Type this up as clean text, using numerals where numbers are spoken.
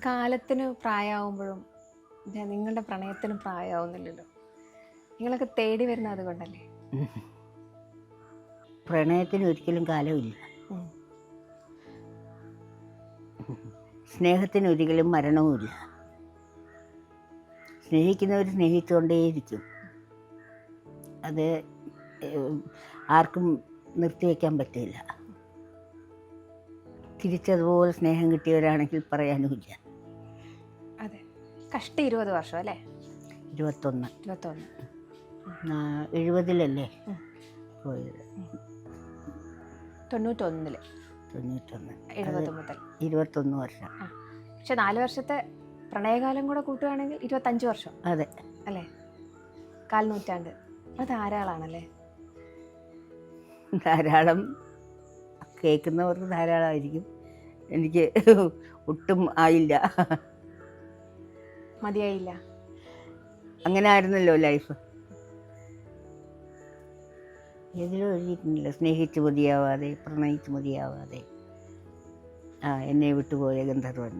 കാലത്തിന് പ്രായമാവുമ്പോഴും നിങ്ങളുടെ പ്രണയത്തിന് പ്രായമാവുന്നില്ലല്ലോ. നിങ്ങളൊക്കെ തേടി വരുന്നത് അതുകൊണ്ടല്ലേ? പ്രണയത്തിന് ഒരിക്കലും കാലമില്ല. ഉം. സ്നേഹത്തിന് ഒരിക്കലും മരണവുമില്ല. സ്നേഹിക്കുന്നവർ സ്നേഹിച്ചുകൊണ്ടേയിരിക്കും. അത് ആർക്കും നിർത്തിവെക്കാൻ പറ്റില്ല. തിരിച്ചതുപോലെ സ്നേഹം കിട്ടിയവരാണെങ്കിൽ പറയാനുമില്ല. അതെ, കഷ്ടി 20 വർഷം അല്ലേ? 21. 21. 70-ലല്ലേ ഉം. പോയത്? 91. 91. 70 മുതൽ 21 വർഷം. പക്ഷെ 4 വർഷത്തെ പ്രണയകാലം കൂടെ കൂട്ടുകയാണെങ്കിൽ 25 വർഷം. അതെ അല്ലേ? 1/4 നൂറ്റാണ്ട്. അത് ധാരാളമാണല്ലേ? ധാരാളം. കേൾക്കുന്നവർക്ക് ധാരാളമായിരിക്കും. എനിക്ക് ഒട്ടും ആയില്ല. മതിയായില്ല. അങ്ങനെ ആയിരുന്നല്ലോ ലൈഫ്. ഏതിലും എഴുതിയിട്ടുണ്ടല്ലോ, സ്നേഹിച്ച് മതിയാവാതെ, പ്രണയിച്ച് മതിയാവാതെ, എന്നെ വിട്ടുപോയ ഗന്ധർവൻ.